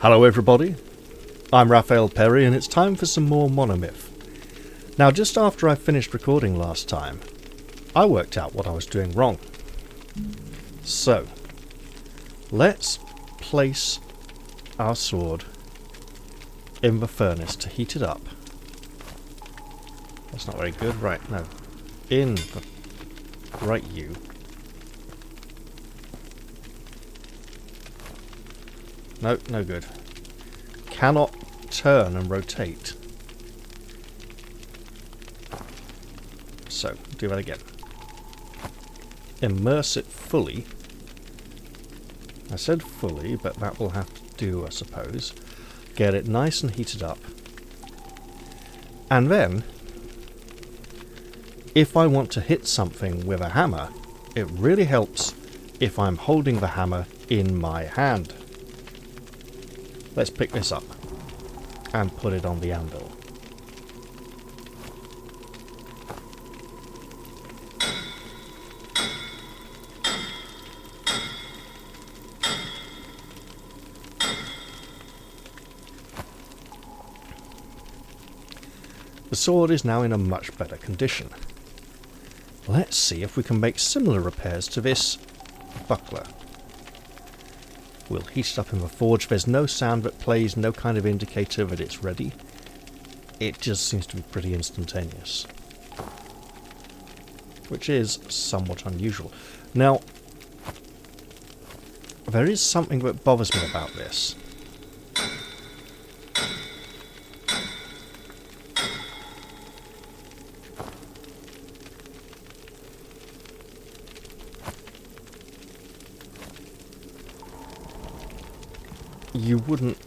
Hello everybody, I'm Raphael Perry and it's time for some more Monomyth. Now just after I finished recording last time, I worked out what I was doing wrong. So, let's place our sword in the furnace to heat it up. That's not very good, right, no. In the... right you. No, no good. Cannot turn and rotate. So, do that again. Immerse it fully. I said fully, but that will have to do, I suppose. Get it nice and heated up. And then, if I want to hit something with a hammer, it really helps if I'm holding the hammer in my hand. Let's pick this up and put it on the anvil. The sword is now in a much better condition. Let's see if we can make similar repairs to this buckler. We'll heat it up in the forge. There's no sound that plays, no kind of indicator that it's ready. It just seems to be pretty instantaneous, which is somewhat unusual. Now, there is something that bothers me about this. You wouldn't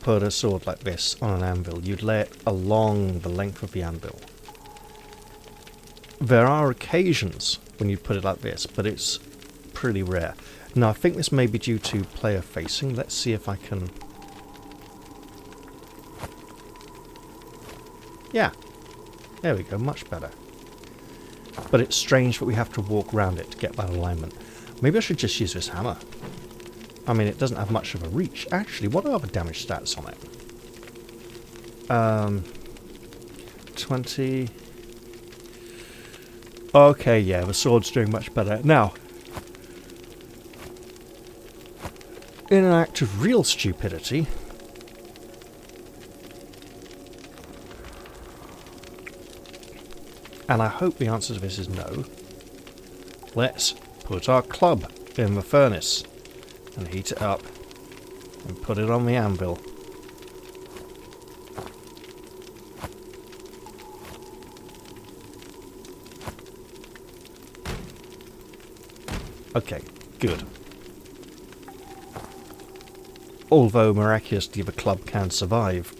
put a sword like this on an anvil. You'd lay it along the length of the anvil. There are occasions when you put it like this, but it's pretty rare. Now, I think this may be due to player facing. Let's see if I can... Yeah. There we go, much better. But it's strange that we have to walk around it to get that alignment. Maybe I should just use this hammer. I mean, it doesn't have much of a reach. Actually, what are the damage stats on it? 20... Okay, yeah, the sword's doing much better. Now, in an act of real stupidity, and I hope the answer to this is no, let's put our club in the furnace and heat it up and put it on the anvil. Okay, good. Although miraculously the club can survive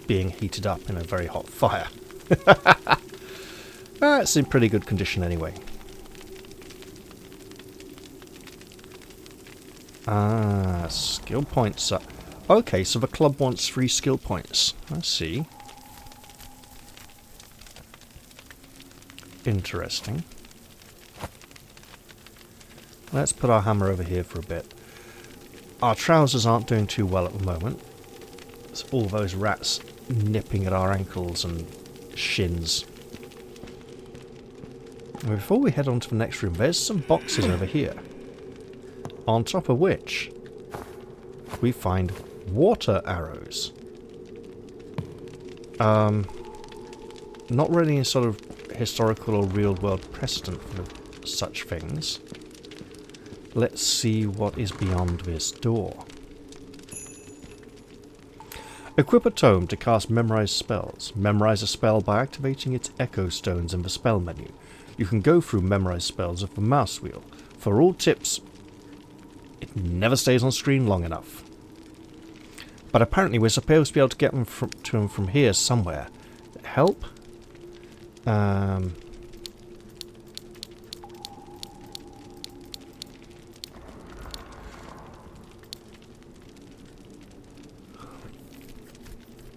being heated up in a very hot fire. It's in pretty good condition anyway. Ah, skill points up. Okay, so the club wants 3 skill points. I see. Interesting. Let's put our hammer over here for a bit. Our trousers aren't doing too well at the moment. It's all those rats nipping at our ankles and shins. And before we head on to the next room, there's some boxes over here. On top of which, we find water arrows. Not really any sort of historical or real-world precedent for such things. Let's see what is beyond this door. Equip a tome to cast memorized spells. Memorize a spell by activating its echo stones in the spell menu. You can go through memorized spells with the mouse wheel. For all tips, it never stays on screen long enough. But apparently we're supposed to be able to get them to them from here somewhere. Help?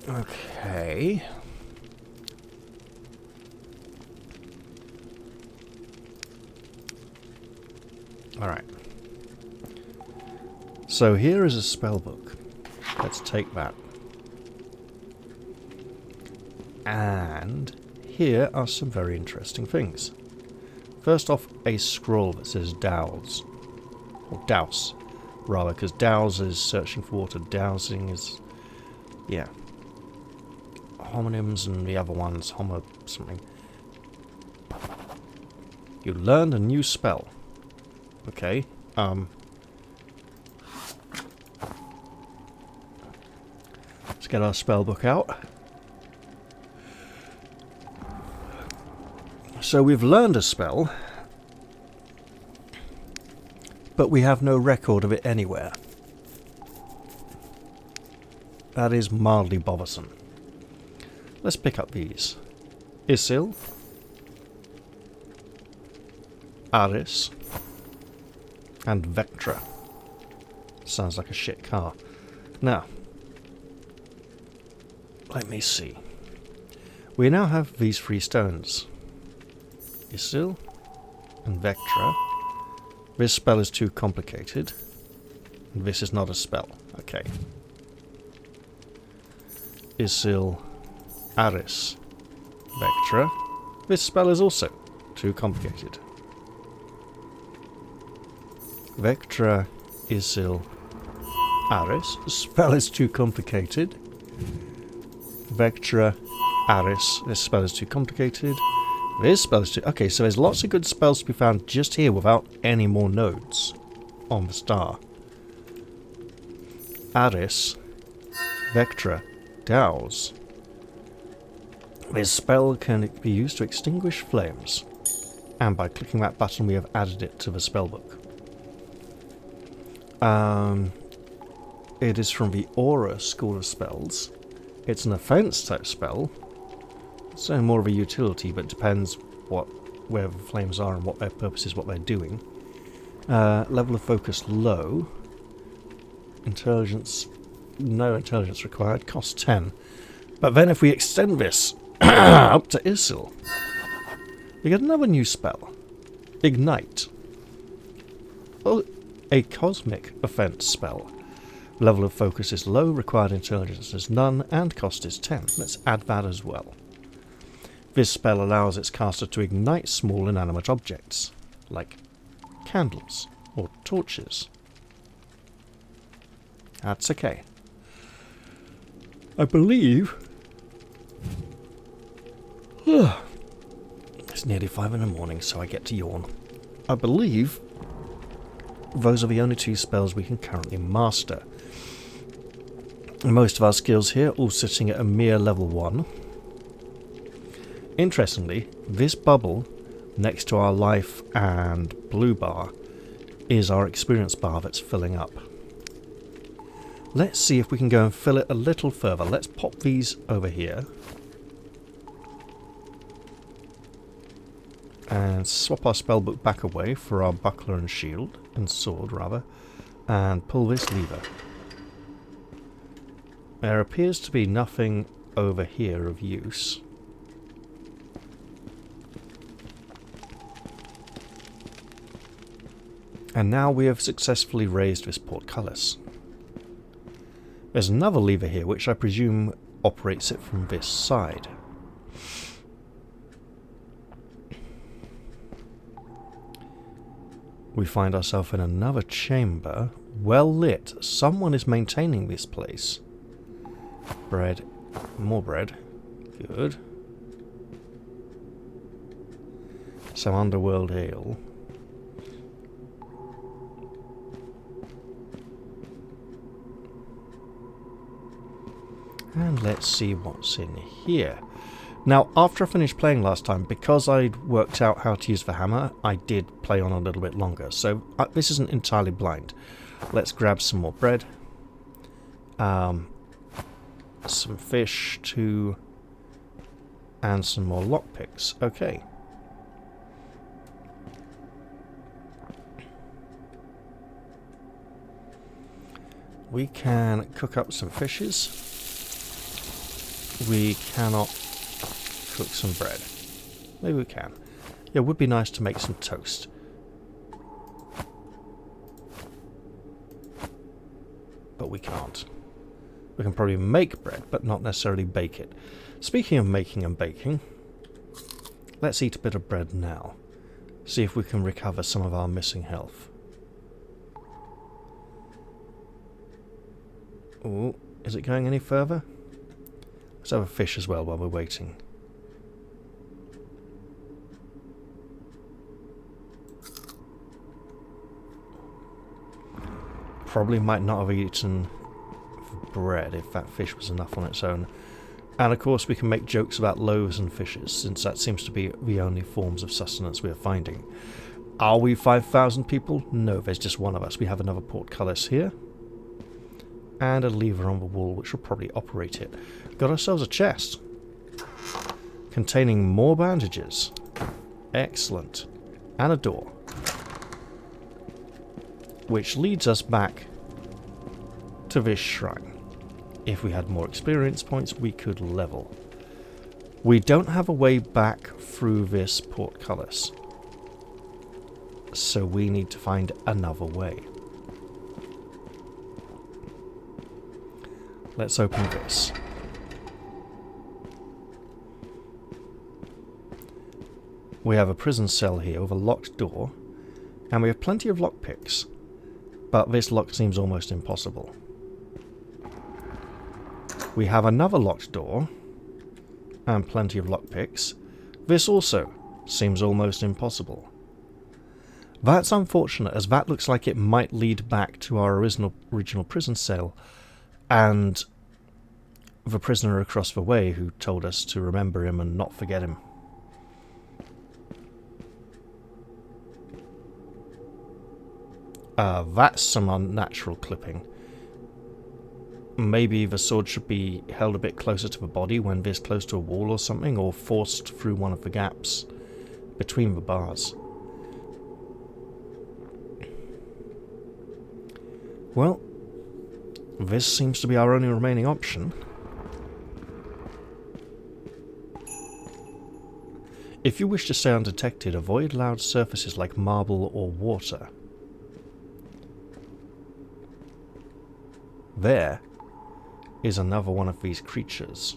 Okay. Alright. So here is a spell book. Let's take that. And here are some very interesting things. First off, a scroll that says Dows. Or Douse, rather, because Douse is searching for water. Dowsing is... yeah. Homonyms and the other ones, homo something. You learned a new spell. Okay, let's get our spell book out. So we've learned a spell, but we have no record of it anywhere. That is mildly bothersome. Let's pick up these. Isil, Aris, and Vectra. Sounds like a shit car. Now, let me see. We now have these 3 stones. Isil and Vectra. This spell is too complicated. And this is not a spell. Okay. Isil, Aris, Vectra. This spell is also too complicated. Vectra, Isil, Aris. The spell is too complicated. Vectra, Aris. This spell is too complicated. This spell is too... okay, so there's lots of good spells to be found just here without any more nodes on the star. Aris, Vectra, Dows. This spell can be used to extinguish flames. And by clicking that button we have added it to the spellbook. It is from the Aura School of Spells. It's an offense type spell. So more of a utility, but depends where the flames are and what their purpose is, what they're doing. Level of focus low. Intelligence, no intelligence required. Cost 10. But then if we extend this up to Isil, we get another new spell. Ignite. Oh, a cosmic offense spell. Level of focus is low, required intelligence is none, and cost is 10. Let's add that as well. This spell allows its caster to ignite small inanimate objects, like candles or torches. That's okay. I believe... it's nearly 5 in the morning, so I get to yawn. I believe those are the only 2 spells we can currently master. Most of our skills here all sitting at a mere level 1. Interestingly, this bubble next to our life and blue bar is our experience bar that's filling up. Let's see if we can go and fill it a little further. Let's pop these over here. And swap our spellbook back away for our buckler and shield, and sword rather, and pull this lever. There appears to be nothing over here of use. And now we have successfully raised this portcullis. There's another lever here which I presume operates it from this side. We find ourselves in another chamber, well lit. Someone is maintaining this place. Bread. More bread. Good. Some underworld ale. And let's see what's in here. Now, after I finished playing last time, because I'd worked out how to use the hammer, I did play on a little bit longer. So this isn't entirely blind. Let's grab some more bread. Some fish too. And some more lockpicks. Okay. We can cook up some fishes. We cannot cook some bread. Maybe we can. Yeah, it would be nice to make some toast. But we can't. We can probably make bread, but not necessarily bake it. Speaking of making and baking, let's eat a bit of bread now. See if we can recover some of our missing health. Ooh, is it going any further? Let's have a fish as well while we're waiting. Probably might not have eaten bread if that fish was enough on its own. And of course we can make jokes about loaves and fishes, since that seems to be the only forms of sustenance we are finding. Are we 5,000 people? No, there's just one of us. We have another portcullis here. And a lever on the wall which will probably operate it. Got ourselves a chest. Containing more bandages. Excellent. And a door. Which leads us back to this shrine. If we had more experience points, we could level. We don't have a way back through this portcullis. So we need to find another way. Let's open this. We have a prison cell here with a locked door. And we have plenty of lockpicks. But this lock seems almost impossible. We have another locked door, and plenty of lockpicks. This also seems almost impossible. That's unfortunate, as that looks like it might lead back to our original prison cell, and the prisoner across the way who told us to remember him and not forget him. That's some unnatural clipping. Maybe the sword should be held a bit closer to the body when this close to a wall or something, or forced through one of the gaps between the bars. Well, this seems to be our only remaining option. If you wish to stay undetected, avoid loud surfaces like marble or water. There is another one of these creatures.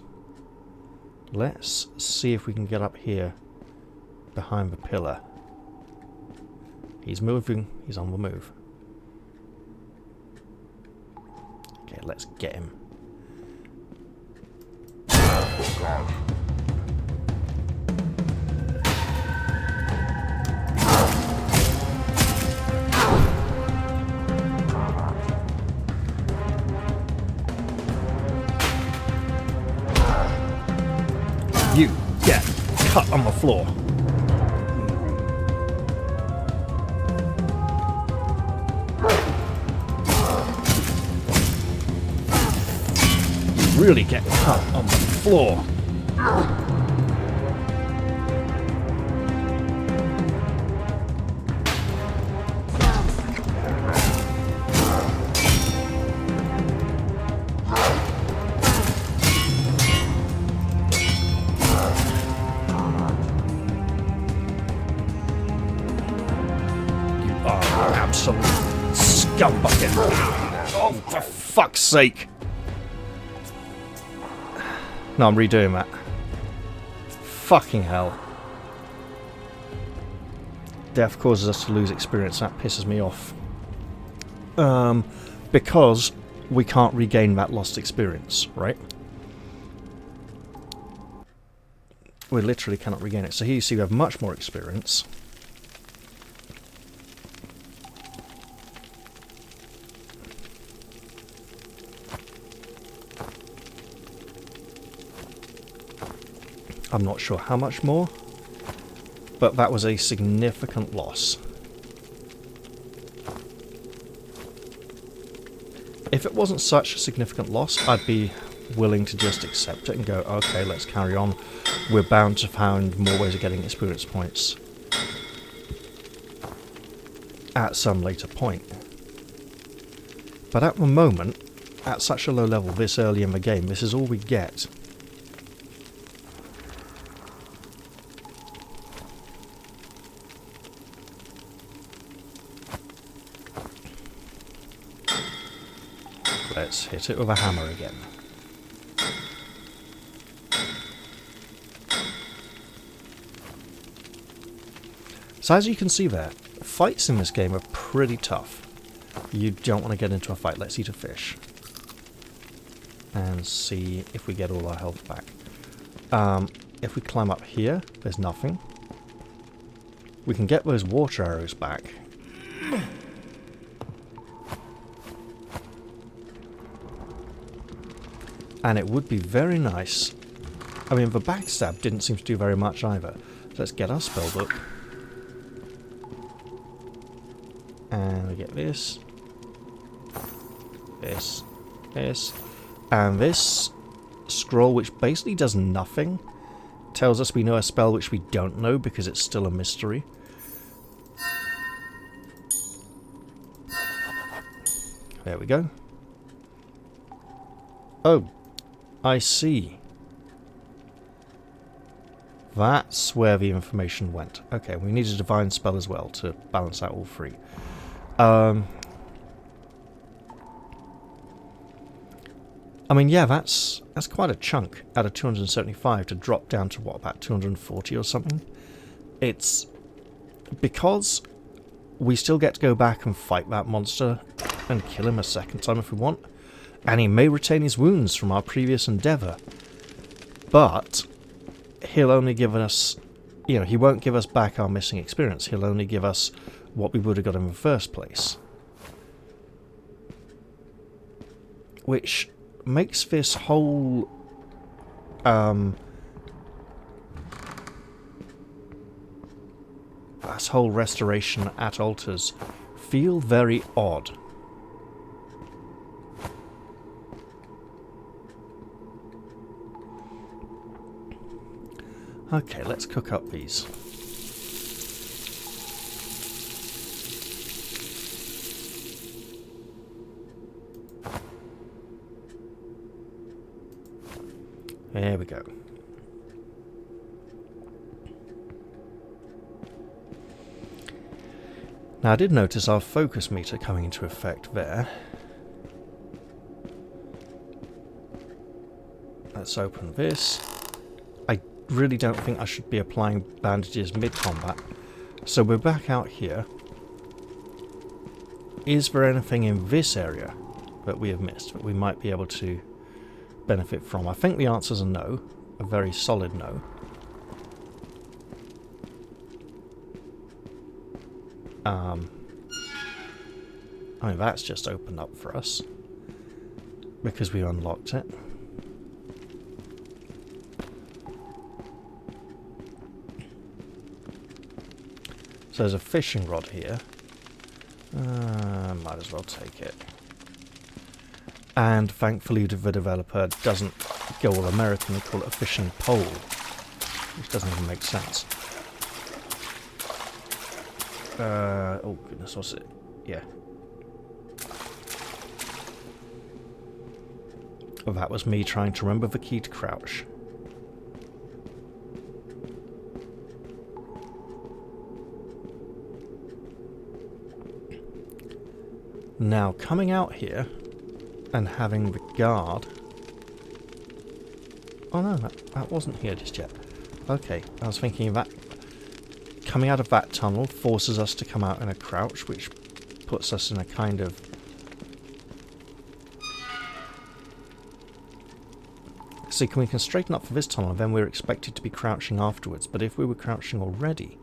Let's see if we can get up here behind the pillar. He's moving. He's on the move. Okay, let's get him. You get cut on the floor. You really get cut on the floor. Absolute scumbucket. Oh, for fuck's sake. No, I'm redoing that. Fucking hell. Death causes us to lose experience. That pisses me off. Because we can't regain that lost experience, right? We literally cannot regain it. So here you see we have much more experience. I'm not sure how much more, but that was a significant loss. If it wasn't such a significant loss, I'd be willing to just accept it and go, okay, let's carry on. We're bound to find more ways of getting experience points at some later point. But at the moment, at such a low level this early in the game, this is all we get. Let's hit it with a hammer again. So as you can see there, fights in this game are pretty tough. You don't want to get into a fight. Let's eat a fish. And see if we get all our health back. If we climb up here, there's nothing. We can get those water arrows back. And it would be very nice. I mean, the backstab didn't seem to do very much either. So let's get our spellbook. And we get this. This. This. And this scroll, which basically does nothing, tells us we know a spell which we don't know because it's still a mystery. There we go. Oh, I see. That's where the information went. Okay, we need a divine spell as well to balance out all three. I mean, yeah, that's quite a chunk out of 275 to drop down to, what, about 240 or something? It's because we still get to go back and fight that monster and kill him a second time if we want. And he may retain his wounds from our previous endeavour. But he'll only give us, you know, he won't give us back our missing experience. He'll only give us what we would have got in the first place. Which makes this whole restoration at altars feel very odd. Okay, let's cook up these. There we go. Now I did notice our focus meter coming into effect there. Let's open this. I really don't think I should be applying bandages mid-combat. So we're back out here. Is there anything in this area that we have missed that we might be able to benefit from? I think the answer's a no. A very solid no. I mean, that's just opened up for us because we unlocked it. So there's a fishing rod here. Might as well take it. And thankfully the developer doesn't go all American and call it a fishing pole, which doesn't even make sense. Oh goodness, what's it? Yeah. Oh, that was me trying to remember the key to crouch. Now, coming out here and having the guard... Oh no, that wasn't here just yet. Okay, I was thinking that coming out of that tunnel forces us to come out in a crouch, which puts us in a kind of... See, we can straighten up for this tunnel, and then we're expected to be crouching afterwards, but if we were crouching already,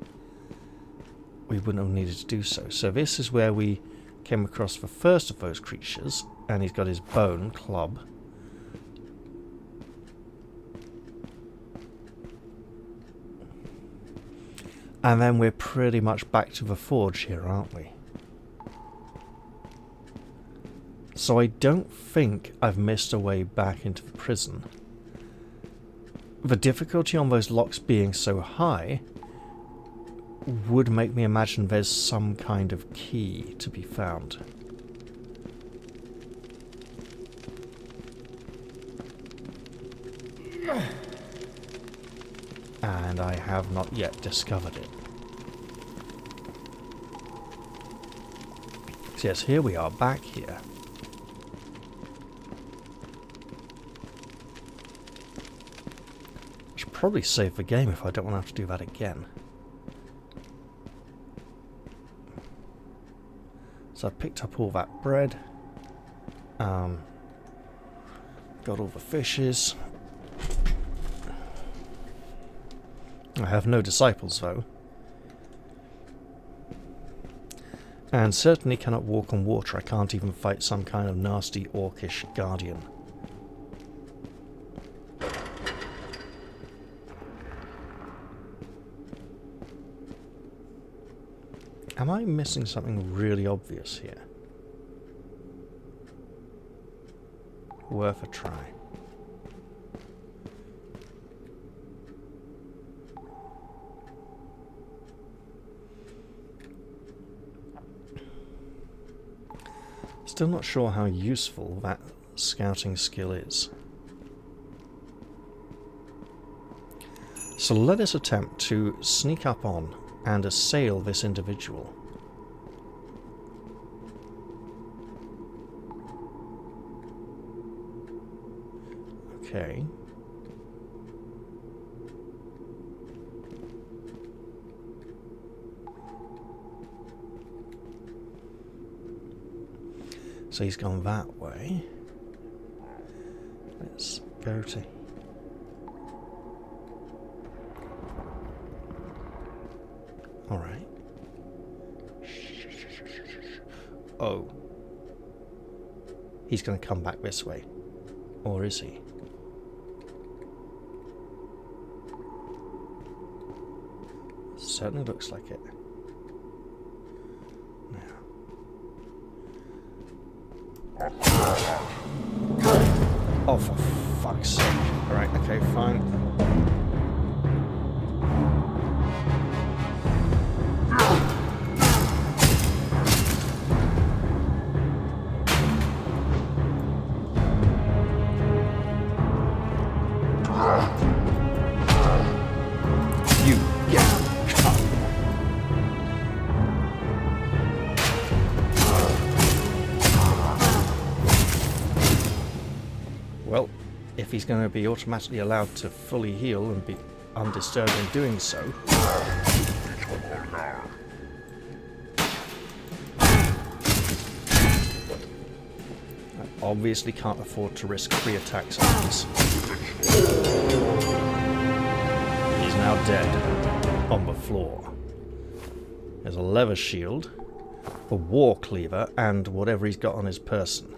we wouldn't have needed to do so. So this is where we came across the first of those creatures, and he's got his bone club. And then we're pretty much back to the forge here, aren't we? So I don't think I've missed a way back into the prison. The difficulty on those locks being so high would make me imagine there's some kind of key to be found. And I have not yet discovered it. So yes, here we are, back here. Should probably save the game if I don't want to have to do that again. So I picked up all that bread. Got all the fishes. I have no disciples though. And certainly cannot walk on water. I can't even fight some kind of nasty orcish guardian. Am I missing something really obvious here? Worth a try. Still not sure how useful that scouting skill is. So let us attempt to sneak up on and assail this individual. Okay. So he's gone that way. Let's go to... Alright. Oh. He's going to come back this way. Or is he? Certainly looks like it. Oh, for fuck's sake. Alright, okay, fine. You get cut. Well, if he's going to be automatically allowed to fully heal and be undisturbed in doing so... I obviously can't afford to risk 3 attacks on this. He's now dead on the floor. There's a leather shield, a war cleaver, and whatever he's got on his person.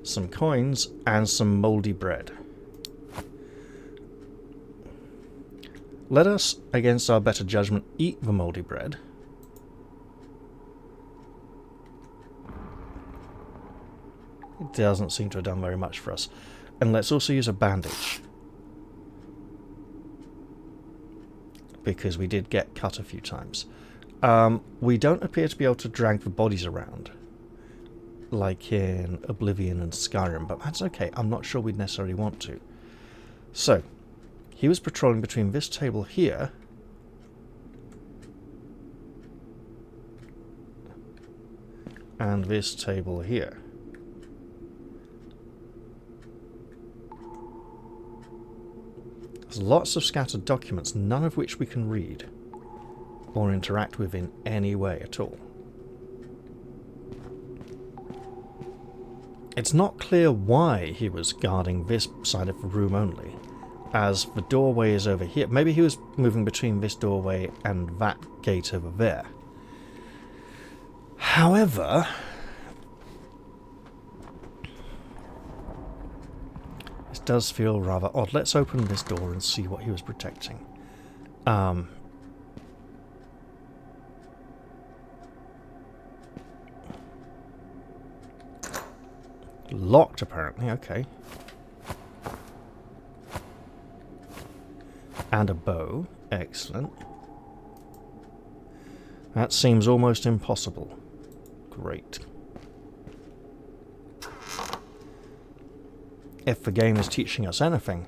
Some coins and some mouldy bread. Let us, against our better judgment, eat the mouldy bread. It doesn't seem to have done very much for us. And let's also use a bandage. Because we did get cut a few times. We don't appear to be able to drag the bodies around, like in Oblivion and Skyrim, but that's okay. I'm not sure we'd necessarily want to. So, he was patrolling between this table here and this table here. There's lots of scattered documents, none of which we can read or interact with in any way at all. It's not clear why he was guarding this side of the room only, as the doorway is over here. Maybe he was moving between this doorway and that gate over there. However, this does feel rather odd. Let's open this door and see what he was protecting. Locked, apparently. Okay. And a bow. Excellent. That seems almost impossible. Great. If the game is teaching us anything,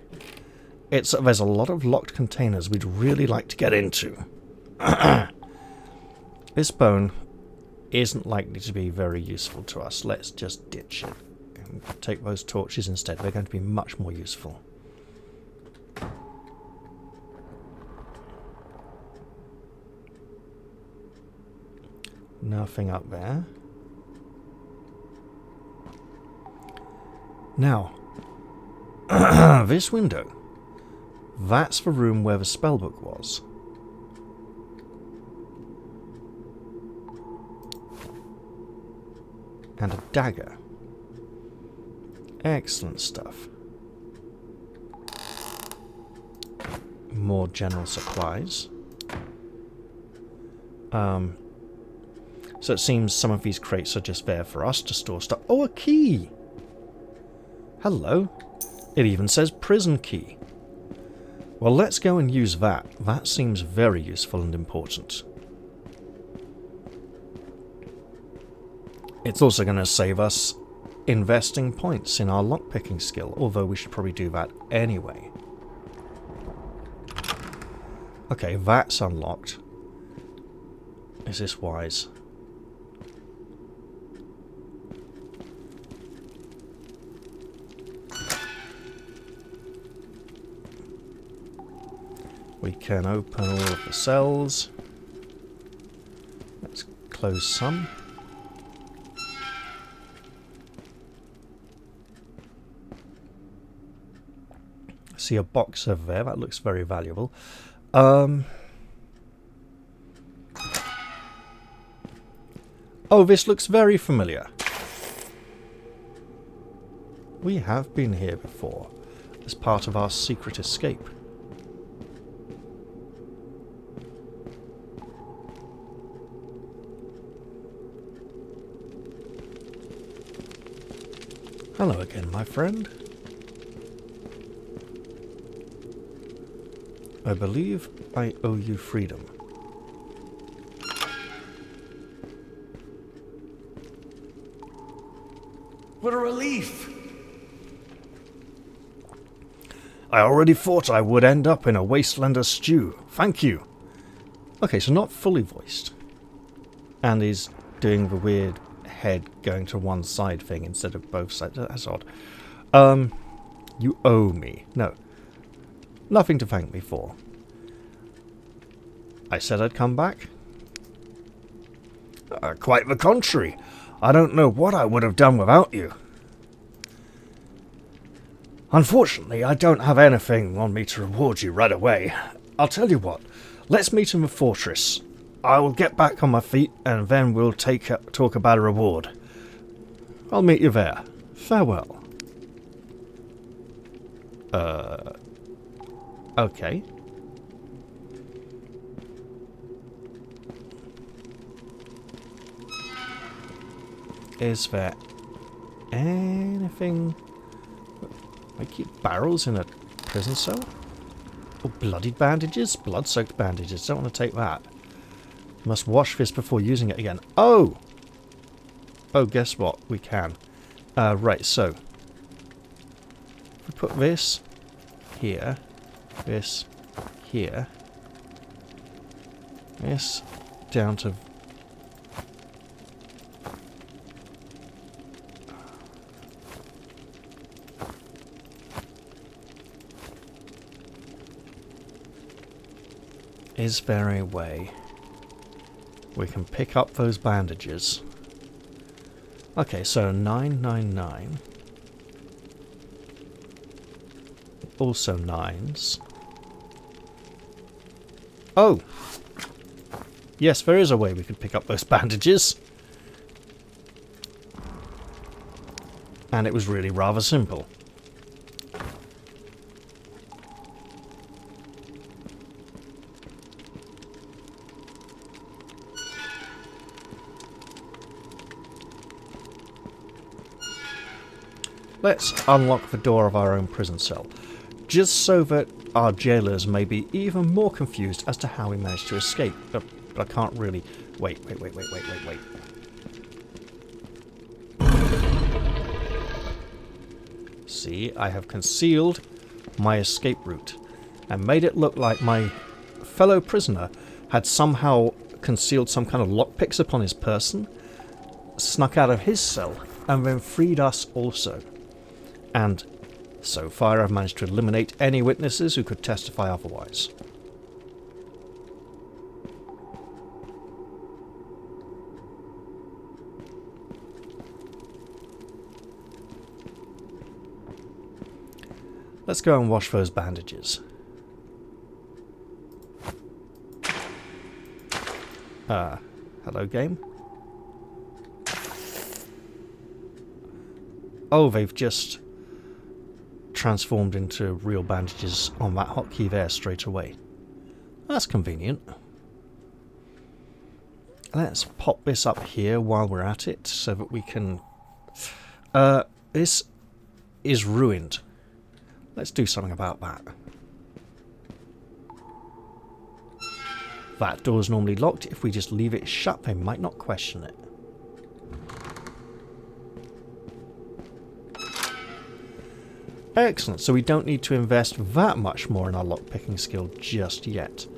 it's that there's a lot of locked containers we'd really like to get into. This bone isn't likely to be very useful to us. Let's just ditch it. Take those torches instead. They're going to be much more useful. Nothing up there. Now, this window. That's the room where the spellbook was. And a dagger. Excellent stuff. More general supplies. So it seems some of these crates are just there for us to store stuff. Oh, a key! Hello. It even says prison key. Well, let's go and use that. That seems very useful and important. It's also going to save us investing points in our lockpicking skill, although we should probably do that anyway. Okay, that's unlocked. Is this wise? We can open all of the cells. Let's close some. I see a box over there. That looks very valuable. Oh, this looks very familiar. We have been here before as part of our secret escape. Hello again, my friend. I believe I owe you freedom. What a relief! I already thought I would end up in a wastelander stew. Thank you. Okay, so not fully voiced. And he's doing the weird head going to one side thing instead of both sides. That's odd. You owe me. No. Nothing to thank me for. I said I'd come back. Quite the contrary. I don't know what I would have done without you. Unfortunately, I don't have anything on me to reward you right away. I'll tell you what. Let's meet in the fortress. I will get back on my feet, and then we'll talk about a reward. I'll meet you there. Farewell. Okay. Is there anything... I keep barrels in a prison cell? Oh, bloodied bandages? Blood-soaked bandages. Don't want to take that. Must wash this before using it again. Oh! Oh, guess what? We can. Right, so. We put this here. This here. This down to... Is there a way we can pick up those bandages? Okay, so 999. Also nines. Oh! Yes, there is a way we could pick up those bandages. And it was really rather simple. Let's unlock the door of our own prison cell, just so that our jailers may be even more confused as to how we managed to escape. But I can't really... Wait. See, I have concealed my escape route and made it look like my fellow prisoner had somehow concealed some kind of lockpicks upon his person, snuck out of his cell, and then freed us also. And so far I've managed to eliminate any witnesses who could testify otherwise. Let's go and wash those bandages. Hello game. Oh, they've just transformed into real bandages on that hotkey there straight away. That's convenient. Let's pop this up here while we're at it so that we can... this is ruined. Let's do something about that. That door's normally locked. If we just leave it shut, they might not question it. Excellent, so we don't need to invest that much more in our lockpicking skill just yet.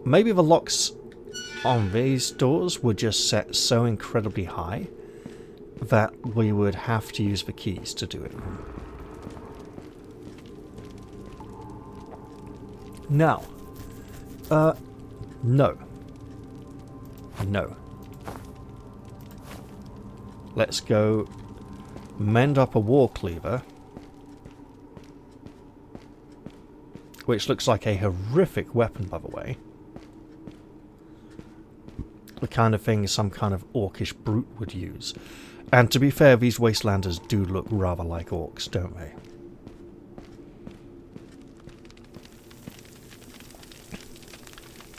Maybe the locks on these doors were just set so incredibly high that we would have to use the keys to do it. Now, no. No. Let's go mend up a war cleaver, which looks like a horrific weapon, by the way. The kind of thing some kind of orcish brute would use. And to be fair, these wastelanders do look rather like orcs, don't they?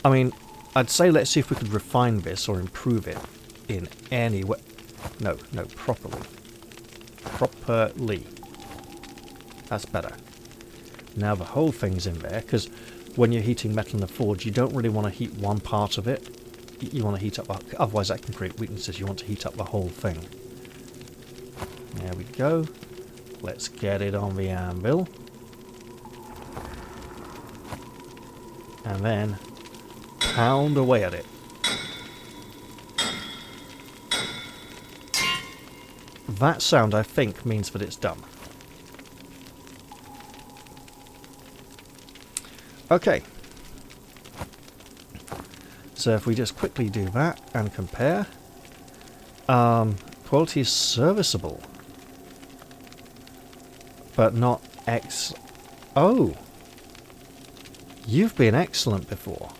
I mean, I'd say let's see if we could refine this or improve it in any way. No, properly. Properly. That's better. Now the whole thing's in there, because when you're heating metal in the forge, you don't really want to heat one part of it. You want to heat up, otherwise that can create weaknesses. You want to heat up the whole thing. There we go. Let's get it on the anvil. And then pound away at it. That sound, I think, means that it's done. Okay. So if we just quickly do that and compare. Quality is serviceable. But not Oh! You've been excellent before.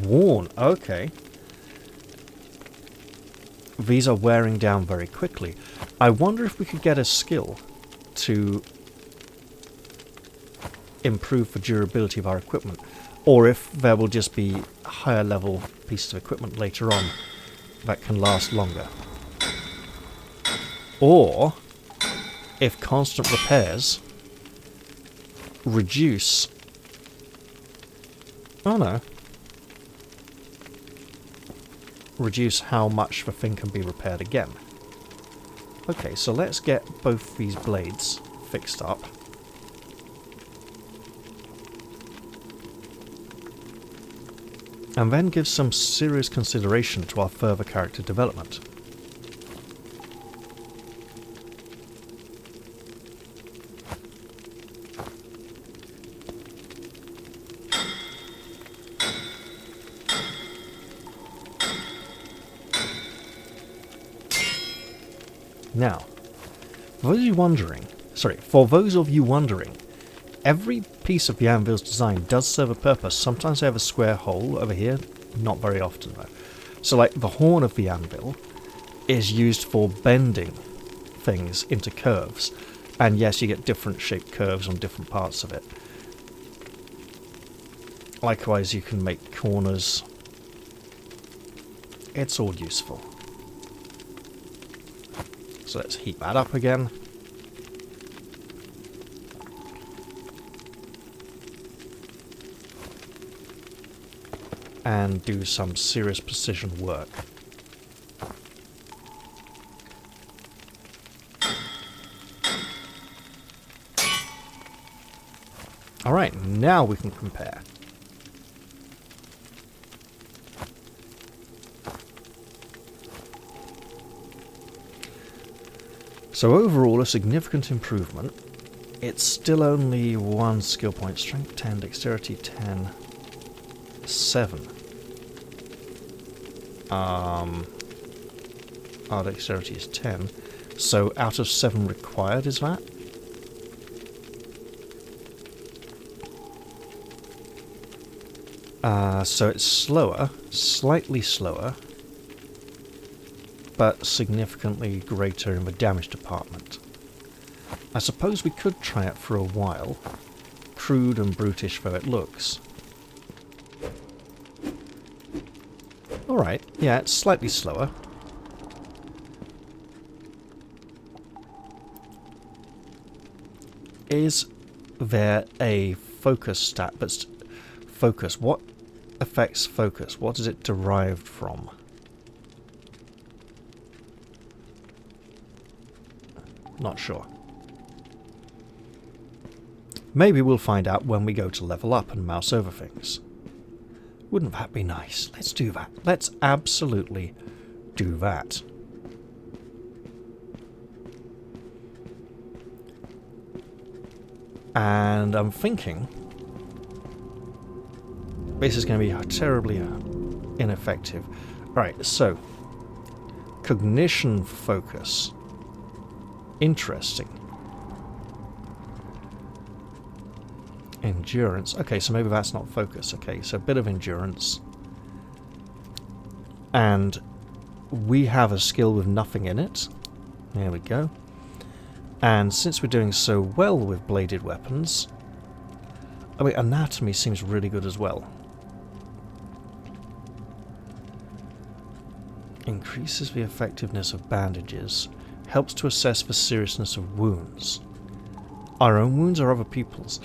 Worn, okay. These are wearing down very quickly. I wonder if we could get a skill to improve the durability of our equipment, or if there will just be higher level pieces of equipment later on that can last longer. Or if constant repairs reduce... Oh no. Reduce how much the thing can be repaired again. Okay, so let's get both these blades fixed up. And then give some serious consideration to our further character development. Now, for those of you wondering, every piece of the anvil's design does serve a purpose. Sometimes they have a square hole over here, not very often though. So like the horn of the anvil is used for bending things into curves. And yes, you get different shaped curves on different parts of it. Likewise, you can make corners. It's all useful. So let's heat that up again. And do some serious precision work. Alright, now we can compare. So overall, a significant improvement. It's still only 1 skill point. Strength 10, dexterity 10, 7. Our dexterity is 10. So out of 7 required is that? So it's slower, slightly slower, but significantly greater in the damage department. I suppose we could try it for a while, crude and brutish though it looks. Alright, yeah, it's slightly slower. Is there a focus stat? But focus, what affects focus? What is it derived from? Not sure. Maybe we'll find out when we go to level up and mouse over things. Wouldn't that be nice? Let's do that. Let's absolutely do that. And I'm thinking this is going to be terribly ineffective. Right, so cognition focus. Interesting. Endurance. Okay, so maybe that's not focus. Okay, so a bit of endurance. And we have a skill with nothing in it. There we go. And since we're doing so well with bladed weapons... I mean, anatomy seems really good as well. Increases the effectiveness of bandages. Helps to assess the seriousness of wounds. Our own wounds or other people's?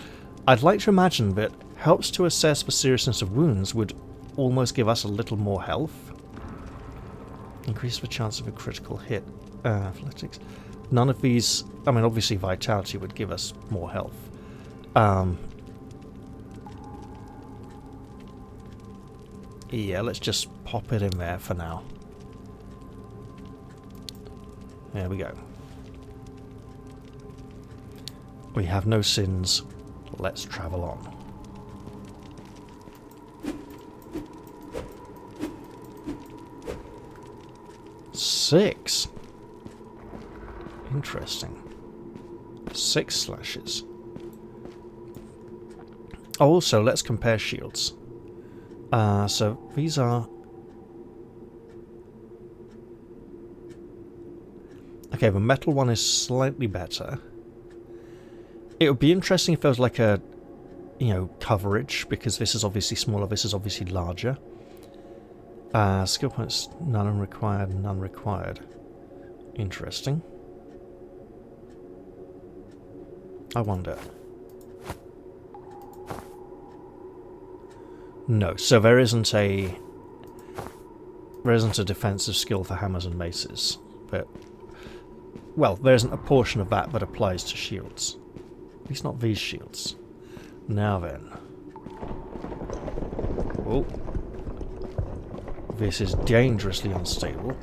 I'd like to imagine that helps to assess the seriousness of wounds would almost give us a little more health. Increase the chance of a critical hit. Athletics. None of these... I mean, obviously vitality would give us more health. Yeah, let's just pop it in there for now. There we go. We have no sins. Let's travel on. Six. Interesting. 6 slashes. Also, let's compare shields. So these are... Okay, the metal one is slightly better. It would be interesting if there was like a, you know, coverage, because this is obviously smaller, this is obviously larger. Skill points, none required, none required. Interesting. I wonder. No, so there isn't a defensive skill for hammers and maces, but well, there isn't a portion of that that applies to shields. At least not these shields. Now then. Oh. This is dangerously unstable.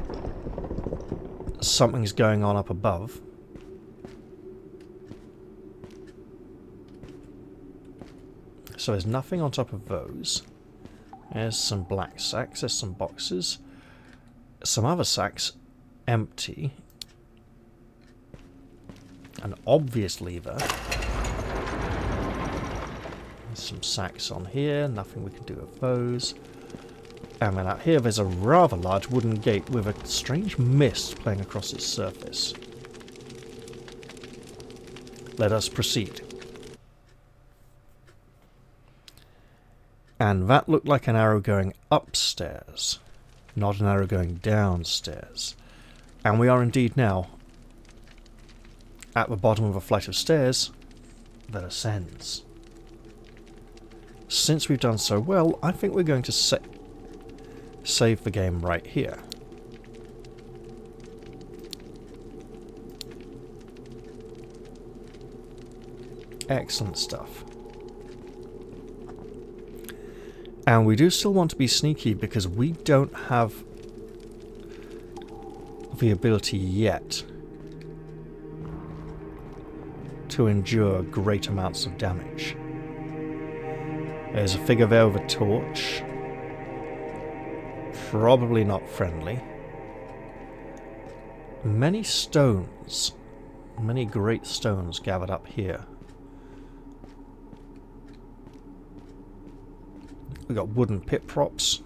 Something's going on up above. So there's nothing on top of those. There's some black sacks, there's some boxes. Some other sacks empty. An obvious lever. There's some sacks on here, nothing we can do with those. And then out here there's a rather large wooden gate with a strange mist playing across its surface. Let us proceed. And that looked like an arrow going upstairs, not an arrow going downstairs. And we are indeed now at the bottom of a flight of stairs that ascends. Since we've done so well, I think we're going to save the game right here. Excellent stuff. And we do still want to be sneaky because we don't have the ability yet to endure great amounts of damage. There's a figure there with a torch. Probably not friendly. Many stones. Many great stones gathered up here. We got wooden pit props.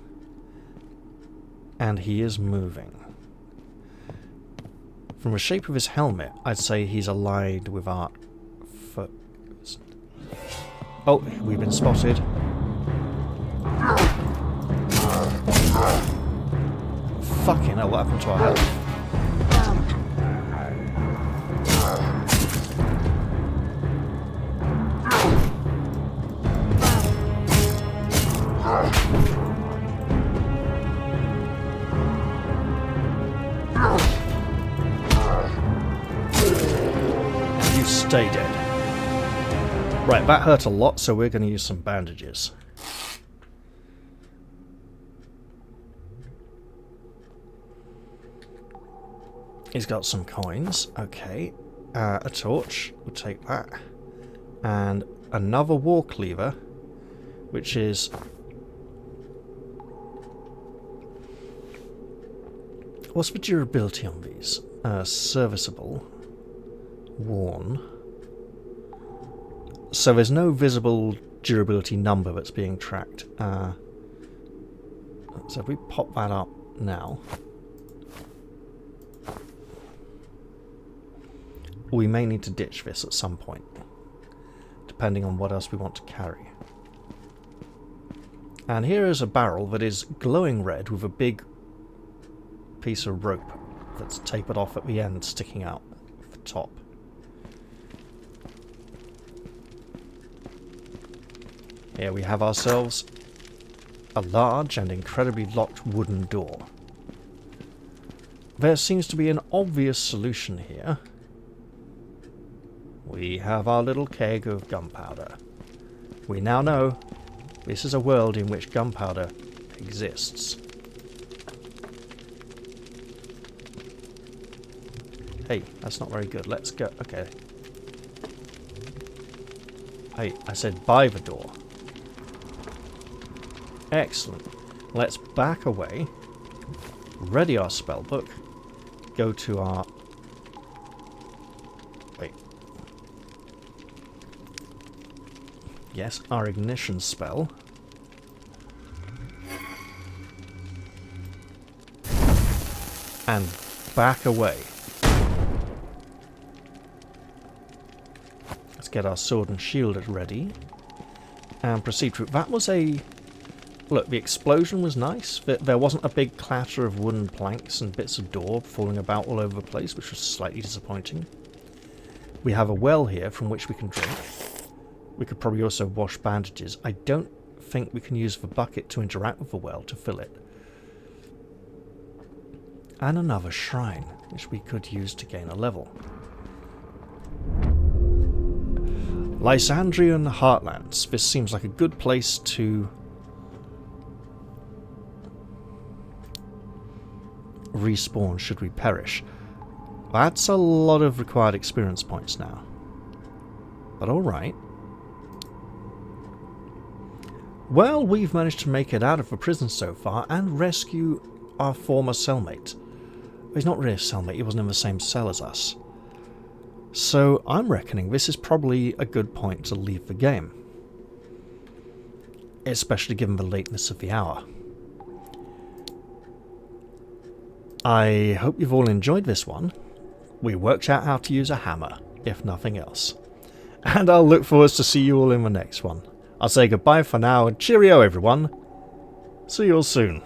And he is moving. From the shape of his helmet, I'd say he's allied with our foes. Oh, we've been spotted. Fucking hell, what happened to our health? And you stay dead. Right, that hurt a lot, so we're going to use some bandages. He's got some coins. Okay. A torch. We'll take that. And another war cleaver, which is... What's the durability on these? Serviceable. Worn. So there's no visible durability number that's being tracked. So if we pop that up now... We may need to ditch this at some point, depending on what else we want to carry. And here is a barrel that is glowing red with a big piece of rope that's tapered off at the end, sticking out of the top. Here we have ourselves a large and incredibly locked wooden door. There seems to be an obvious solution here. We have our little keg of gunpowder. We now know this is a world in which gunpowder exists. Hey, that's not very good. Let's go. Okay. Hey, I said by the door. Excellent. Let's back away. Ready our spellbook. Go to our... Wait. Yes, our ignition spell. And back away. Let's get our sword and shield ready. And proceed through. That was a... Look, the explosion was nice. There wasn't a big clatter of wooden planks and bits of door falling about all over the place, which was slightly disappointing. We have a well here from which we can drink. We could probably also wash bandages. I don't think we can use the bucket to interact with the well to fill it. And another shrine, which we could use to gain a level. Lysandrian Heartlands. This seems like a good place to respawn should we perish. That's a lot of required experience points now. But alright. Well, we've managed to make it out of the prison so far and rescue our former cellmate. He's not really a cellmate, he wasn't in the same cell as us. So I'm reckoning this is probably a good point to leave the game. Especially given the lateness of the hour. I hope you've all enjoyed this one. We worked out how to use a hammer, if nothing else. And I'll look forward to see you all in the next one. I'll say goodbye for now and cheerio everyone. See you all soon.